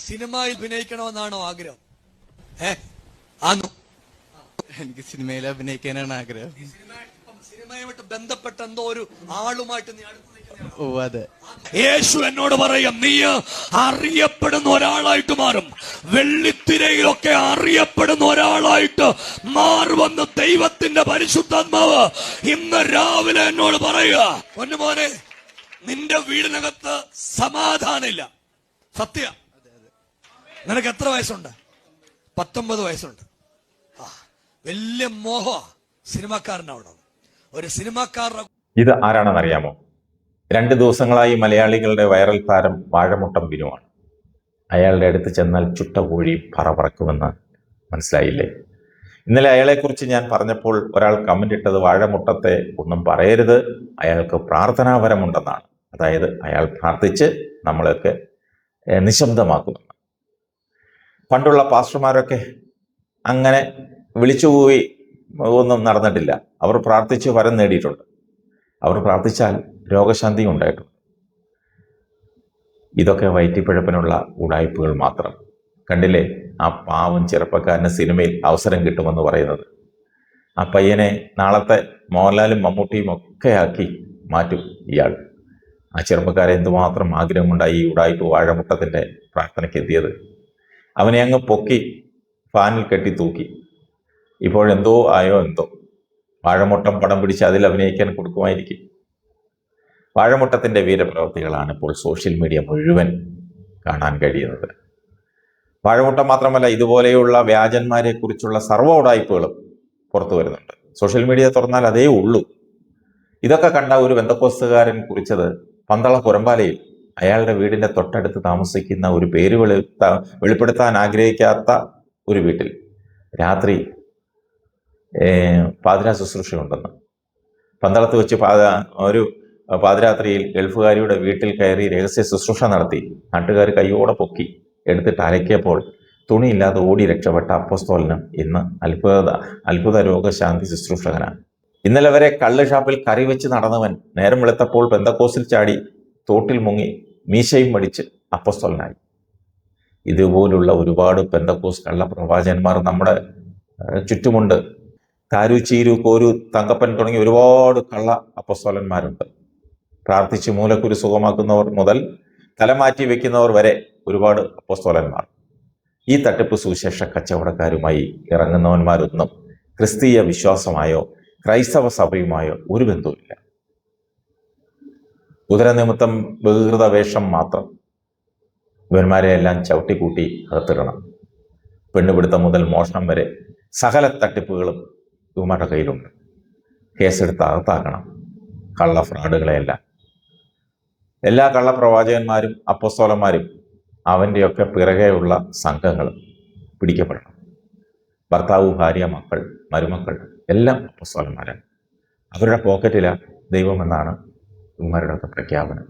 സിനിമയിൽ അഭിനയിക്കണമെന്നാണോ ആഗ്രഹം? ആന്നു എനിക്ക് സിനിമയിൽ അഭിനയിക്കാനാണ് ആഗ്രഹം. സിനിമയുമായിട്ട് ബന്ധപ്പെട്ട എന്തോ ഒരു ആളുമായിട്ട് നീ അടുത്ത് ഓ അതെ. യേശു എന്നോട് പറയാം, നീ അറിയപ്പെടുന്ന ഒരാളായിട്ട് മാറും. വെള്ളിത്തിരയിലൊക്കെ അറിയപ്പെടുന്ന ഒരാളായിട്ട് മാറുമെന്ന് ദൈവത്തിന്റെ പരിശുദ്ധാത്മാവ് ഇന്ന് രാവിലെ എന്നോട് പറയുക. പൊന്നുമോനെ, നിന്റെ വീടിനകത്ത് സമാധാനമില്ല. സത്യ. നിനക്ക് എത്ര വയസ്സുണ്ട്? 19 വയസ്സുണ്ട്. വലിയ മോഹ സിനിമാക്കാരനവിടെ. ഒരു സിനിമാക്കാരനെ ഇത് ആരാണെന്ന് അറിയാമോ? 2 ദിവസങ്ങളായി മലയാളികളുടെ വൈറൽ താരം വാഴമുട്ടം ബിനുവാണ്. അയാളുടെ അടുത്ത് ചെന്നാൽ ചുട്ട കോഴി പറക്കുമെന്ന് മനസ്സിലായില്ലേ? ഇന്നലെ അയാളെക്കുറിച്ച് ഞാൻ പറഞ്ഞപ്പോൾ ഒരാൾ കമന്റ് ഇട്ടത് വാഴമുട്ടത്തെ ഒന്നും പറയരുത്, അയാൾക്ക് പ്രാർത്ഥനാപരമുണ്ടെന്നാണ്. അതായത് അയാൾ പ്രാർത്ഥിച്ച് നമ്മളൊക്കെ നിശബ്ദമാക്കുമെന്ന്. പണ്ടുള്ള പാസ്റ്റർമാരൊക്കെ അങ്ങനെ വിളിച്ചുപോയി ഒന്നും നടന്നിട്ടില്ല. അവർ പ്രാർത്ഥിച്ച് വരം നേടിയിട്ടുണ്ട്. അവർ പ്രാർത്ഥിച്ചാൽ രോഗശാന്തി ഉണ്ടായിട്ടുണ്ട്. ഇതൊക്കെ വയറ്റിപ്പിഴപ്പിനുള്ള ഉടായ്പകൾ മാത്രം. കണ്ടില്ലേ ആ പാവം ചെറുപ്പക്കാരന് സിനിമയിൽ അവസരം കിട്ടുമെന്ന് പറയുന്നത്? ആ പയ്യനെ നാളത്തെ മോഹൻലാലും മമ്മൂട്ടിയും ഒക്കെ ആക്കി മാറ്റും ഇയാൾ. ആ ചെറുപ്പക്കാരെ എന്തുമാത്രം ആഗ്രഹം കൊണ്ടായി ഈ ഉടായ്പ വാഴമുട്ടത്തിൻ്റെ പ്രാർത്ഥനയ്ക്ക് എത്തിയത്. അവനെ അങ്ങ് പൊക്കി ഫാനിൽ കെട്ടി തൂക്കി. ഇപ്പോഴെന്തോ ആയോ എന്തോ. വാഴമുട്ടം പടം പിടിച്ച് അതിൽ അഭിനയിക്കാൻ കൊടുക്കുമായിരിക്കും. വാഴമുട്ടത്തിൻ്റെ വീരപ്രവർത്തികളാണ് ഇപ്പോൾ സോഷ്യൽ മീഡിയ മുഴുവൻ കാണാൻ കഴിയുന്നത്. വാഴമുട്ടം മാത്രമല്ല, ഇതുപോലെയുള്ള വ്യാജന്മാരെ കുറിച്ചുള്ള സർവ്വ ഉടായ്പകളും പുറത്തു വരുന്നുണ്ട്. സോഷ്യൽ മീഡിയ തുറന്നാൽ അതേ ഉള്ളൂ. ഇതൊക്കെ കണ്ട ഒരു ബന്ധക്കോസ്തുകാരൻ കുറിച്ചത് പന്തള പുറമ്പാലയിൽ അയാളുടെ വീടിന്റെ തൊട്ടടുത്ത് താമസിക്കുന്ന ഒരു പേര് വെളിപ്പെടുത്താൻ ആഗ്രഹിക്കാത്ത ഒരു വീട്ടിൽ രാത്രി പാതിരാ ശുശ്രൂഷയുണ്ടെന്ന്. പന്തളത്ത് വെച്ച് ഒരു പാതിരാത്രിയിൽ ഗൾഫുകാരിയുടെ വീട്ടിൽ കയറി രഹസ്യ ശുശ്രൂഷ നടത്തി. നാട്ടുകാർ കൈയോടെ പൊക്കി എടുത്തിട്ട് അലക്കിയപ്പോൾ തുണിയില്ലാതെ ഓടി രക്ഷപ്പെട്ട അപ്പോസ്തലനും ഇന്ന് അത്ഭുത രോഗശാന്തി ശുശ്രൂഷകനാണ്. ഇന്നലെ വരെ കള്ള് ഷാപ്പിൽ കറി വെച്ച് നടന്നവൻ നേരം വെളുത്തപ്പോൾ പെന്തക്കോസിൽ ചാടി തോട്ടിൽ മുങ്ങി മീശയും മടിച്ച് അപ്പോസ്തലനായി. ഇതുപോലുള്ള ഒരുപാട് പെന്തക്കോസ് കള്ളപ്രവാചകന്മാർ നമ്മുടെ ചുറ്റുമുണ്ട്. താരു, ചീരു, കോരു, തങ്കപ്പൻ തുടങ്ങി ഒരുപാട് കള്ള അപ്പോസ്തലന്മാരുണ്ട്. പ്രാർത്ഥിച്ച് മൂലക്കുരു സുഖമാക്കുന്നവർ മുതൽ തലമാറ്റി വെക്കുന്നവർ വരെ ഒരുപാട് അപ്പോസ്തലന്മാർ. ഈ തട്ടിപ്പ് സുവിശേഷ കച്ചവടക്കാരുമായി ഇറങ്ങുന്നവന്മാരൊന്നും ക്രിസ്തീയ വിശ്വാസമായോ ക്രൈസ്തവ സഭയുമായോ ഒരു ബന്ധവുമില്ല. ഉദരനിമിത്തം ബഹിർകൃത വേഷം മാത്രം. ഇവന്മാരെ എല്ലാം ചവിട്ടിക്കൂട്ടി അകത്തിടണം. പെണ്ണുപിടുത്തം മുതൽ മോഷണം വരെ സകല തട്ടിപ്പുകളും ഇവന്മാരുടെ കയ്യിലുണ്ട്. കേസെടുത്ത് അകത്താക്കണം കള്ള ഫ്രോഡുകളെയെല്ലാം. എല്ലാ കള്ളപ്രവാചകന്മാരും അപ്പോസ്തലന്മാരും അവൻ്റെയൊക്കെ പിറകെയുള്ള സംഘങ്ങളും പിടിക്കപ്പെടണം. ഭർത്താവ്, ഭാര്യ, മക്കൾ, മരുമക്കൾ എല്ലാം അപ്പോസ്തലന്മാരാണ്. അവരുടെ പോക്കറ്റിലാണ് ദൈവമെന്നാണ് ഇവന്മാരുടെ പ്രഖ്യാപനം.